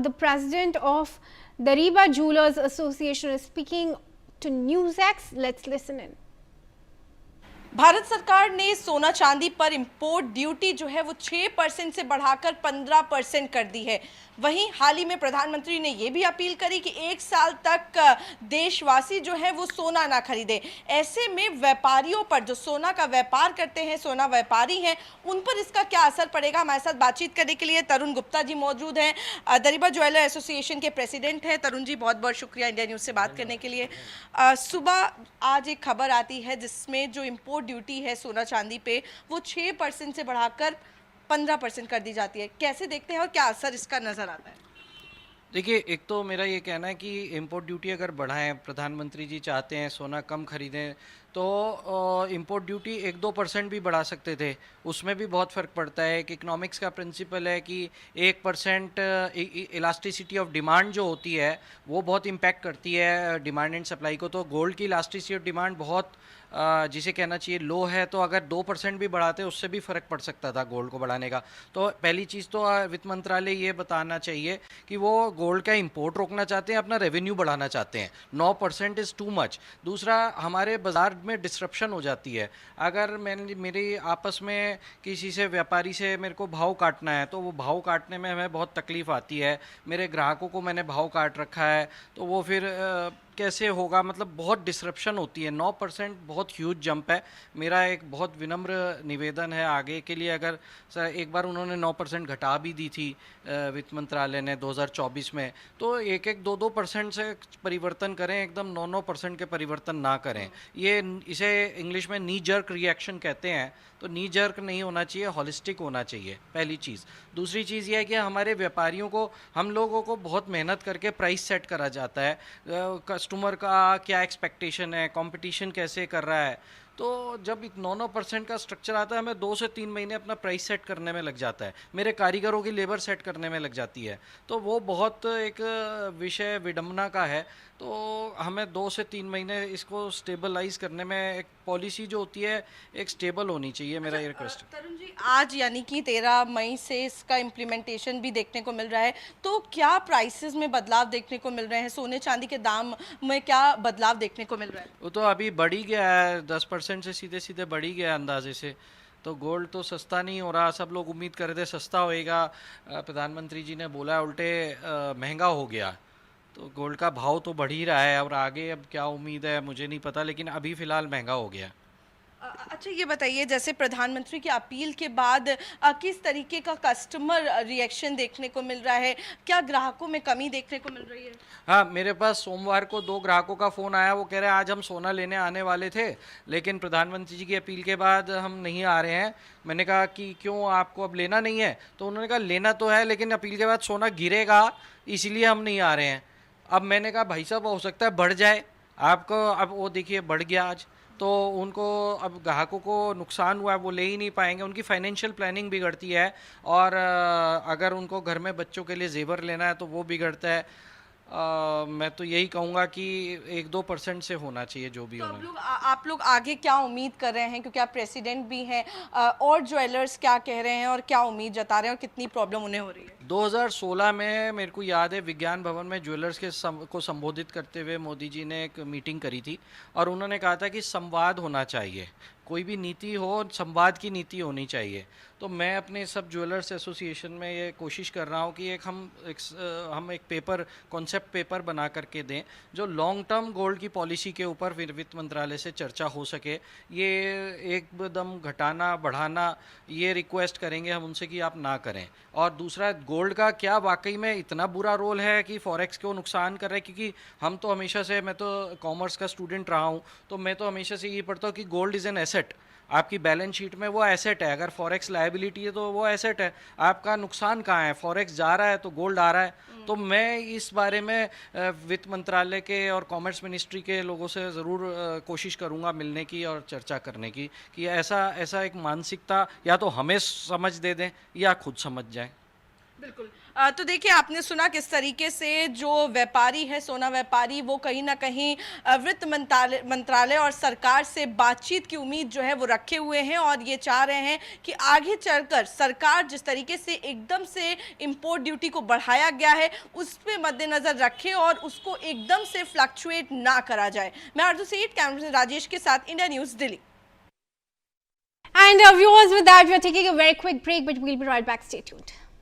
The president of the Dariba Jewelers Association is speaking to NewsX. Let's listen in. Bharat सरकार ने सोना चांदी पर इंपोर्ट ड्यूटी जो है वो 6% से बढ़ाकर 15% कर दी है। वहीं हाल ही में प्रधानमंत्री ने ये भी अपील करी कि 1 साल तक देशवासी जो है वो सोना ना खरीदे। ऐसे में व्यापारियों पर, जो सोना का व्यापार करते हैं, सोना व्यापारी हैं, उन पर इसका क्या असर पड़ेगा। हमारे साथ बातचीत करने के लिए तरुण गुप्ता जी मौजूद हैं, दरीबा ज्वेलर एसोसिएशन के प्रेसिडेंट हैं। तरुण जी, बहुत बहुत शुक्रिया इंडिया न्यूज़ से बात करने के लिए। सुबह आज एक खबर आती है जिसमें जो इम्पोर्ट ड्यूटी है सोना चांदी पे वो 6% से बढ़ाकर 15% कर दी जाती है। कैसे देखते हैं और क्या असर इसका नजर आता है? देखिए, एक तो मेरा ये कहना है कि इम्पोर्ट ड्यूटी अगर बढ़ाएं, प्रधानमंत्री जी चाहते हैं सोना कम खरीदें, तो इम्पोर्ट ड्यूटी 1-2% भी बढ़ा सकते थे। उसमें भी बहुत फ़र्क पड़ता है। कि इकोनॉमिक्स का प्रिंसिपल है कि 1% इलास्टिसिटी ऑफ डिमांड जो होती है वो बहुत इम्पैक्ट करती है डिमांड एंड सप्लाई को। तो गोल्ड की इलास्टिसिटी ऑफ डिमांड बहुत जिसे कहना चाहिए लो है, तो अगर 2% भी बढ़ाते उससे भी फ़र्क पड़ सकता था गोल्ड को बढ़ाने का। तो पहली चीज़ तो वित्त मंत्रालय ये बताना चाहिए कि वो गोल्ड का इंपोर्ट रोकना चाहते हैं, अपना रेवेन्यू बढ़ाना चाहते हैं। 9% इज़ टू मच। दूसरा, हमारे बाज़ार में डिस्रप्शन हो जाती है। अगर मेरी आपस में किसी से व्यापारी से मेरे को भाव काटना है, तो वो भाव काटने में हमें बहुत तकलीफ़ आती है। मेरे ग्राहकों को मैंने भाव काट रखा है, तो वो फिर कैसे होगा, मतलब बहुत डिसरप्शन होती है। 9% बहुत ह्यूज जंप है। मेरा एक बहुत विनम्र निवेदन है आगे के लिए, अगर एक बार उन्होंने 9% घटा भी दी थी वित्त मंत्रालय ने 2024 में, तो 1-2% से परिवर्तन करें, एकदम 9% के परिवर्तन ना करें। ये इसे इंग्लिश में नी जर्क रिएक्शन कहते हैं। तो नी जर्क नहीं होना चाहिए, हॉलिस्टिक होना चाहिए, पहली चीज़। दूसरी चीज़ ये है कि हमारे व्यापारियों को, हम लोगों को बहुत मेहनत करके प्राइस सेट करा जाता है। कस्टमर का क्या एक्सपेक्टेशन है, कंपटीशन कैसे कर रहा है। तो जब 9% का स्ट्रक्चर आता है, हमें 2 से 3 महीने अपना प्राइस सेट करने में लग जाता है। मेरे कारीगरों की लेबर सेट करने में लग जाती है। तो वो बहुत एक विषय विडंबना का है। तो हमें 2 से 3 महीने इसको स्टेबलाइज करने में, एक पॉलिसी जो होती है एक स्टेबल होनी चाहिए। मेरा ये रिक्वेस्ट है। तरुण जी, आज यानी कि 13 मई से इसका इम्प्लीमेंटेशन भी देखने को मिल रहा है, तो क्या प्राइसेस में बदलाव देखने को मिल रहे हैं? सोने चांदी के दाम में क्या बदलाव देखने को मिल रहा है? वो तो अभी बढ़ ही गया है, 10% से सीधे सीधे बढ़ ही गया अंदाजे से। तो गोल्ड तो सस्ता नहीं हो रहा। सब लोग उम्मीद कर रहे थे सस्ता होएगा, प्रधानमंत्री जी ने बोला उल्टे महंगा हो गया। तो गोल्ड का भाव तो बढ़ ही रहा है, और आगे अब क्या उम्मीद है मुझे नहीं पता, लेकिन अभी फ़िलहाल महंगा हो गया। अच्छा, ये बताइए, जैसे प्रधानमंत्री की अपील के बाद किस तरीके का कस्टमर रिएक्शन देखने को मिल रहा है? क्या ग्राहकों में कमी देखने को मिल रही है? हाँ, मेरे पास सोमवार को 2 ग्राहकों का फ़ोन आया। वो कह रहे हैं आज हम सोना लेने आने वाले थे, लेकिन प्रधानमंत्री जी की अपील के बाद हम नहीं आ रहे हैं। मैंने कहा कि क्यों, आपको अब लेना नहीं है? तो उन्होंने कहा लेना तो है, लेकिन अपील के बाद सोना गिरेगा, इसलिए हम नहीं आ रहे हैं। अब मैंने कहा भाई साहब, हो सकता है बढ़ जाए आपको। अब वो देखिए बढ़ गया आज। तो उनको, अब ग्राहकों को नुकसान हुआ है, वो ले ही नहीं पाएंगे। उनकी फाइनेंशियल प्लानिंग बिगड़ती है। और अगर उनको घर में बच्चों के लिए जेवर लेना है तो वो बिगड़ता है। मैं तो यही कहूँगा कि 1-2% से होना चाहिए जो भी तो होना। आप लोग आगे क्या उम्मीद कर रहे हैं, क्योंकि आप प्रेसिडेंट भी हैं, और ज्वेलर्स क्या कह रहे हैं और क्या उम्मीद जता रहे हैं और कितनी प्रॉब्लम उन्हें हो रही है? 2016 में मेरे को याद है, विज्ञान भवन में ज्वेलर्स को संबोधित करते हुए मोदी जी ने एक मीटिंग करी थी, और उन्होंने कहा था कि संवाद होना चाहिए। कोई भी नीति हो, संवाद की नीति होनी चाहिए। तो मैं अपने सब ज्वेलर्स एसोसिएशन में ये कोशिश कर रहा हूँ कि हम एक पेपर, कॉन्सेप्ट पेपर बना करके दें, जो लॉन्ग टर्म गोल्ड की पॉलिसी के ऊपर फिर वित्त मंत्रालय से चर्चा हो सके। ये एकदम घटाना बढ़ाना, ये रिक्वेस्ट करेंगे हम उनसे कि आप ना करें। और दूसरा, गोल्ड का क्या वाकई में इतना बुरा रोल है कि फॉरेक्स को नुकसान कर रहा है? क्योंकि हम तो हमेशा से, मैं तो कॉमर्स का स्टूडेंट रहा हूँ, तो मैं तो हमेशा से ये पढ़ता हूँ कि गोल्ड इज़ एन एसेट। आपकी बैलेंस शीट में वो एसेट है। अगर फॉरेक्स लायबिलिटी है तो वो एसेट है। आपका नुकसान कहाँ है? फॉरेक्स जा रहा है तो गोल्ड आ रहा है। तो मैं इस बारे में वित्त मंत्रालय के और कॉमर्स मिनिस्ट्री के लोगों से ज़रूर कोशिश करूँगा मिलने की और चर्चा करने की, कि ऐसा एक मानसिकता या तो हमें समझ दे दें या खुद समझ जाएं। बिल्कुल। तो देखिए, आपने सुना किस तरीके से जो व्यापारी है, सोना व्यापारी, वो कहीं ना कहीं वित्त मंत्रालय और सरकार से बातचीत की उम्मीद जो है वो रखे हुए हैं और ये चाह रहे हैं कि आगे चलकर सरकार जिस तरीके से एकदम से इंपोर्ट ड्यूटी को बढ़ाया गया है उस पे मद्देनजर रखे और उसको एकदम से फ्लक्चुएट ना करा जाए। मैं आरजू सेठ, कैमरा राजेश के साथ, India news, Delhi. And viewers, with that, we are taking a very quick break, but we'll be right back. Stay tuned.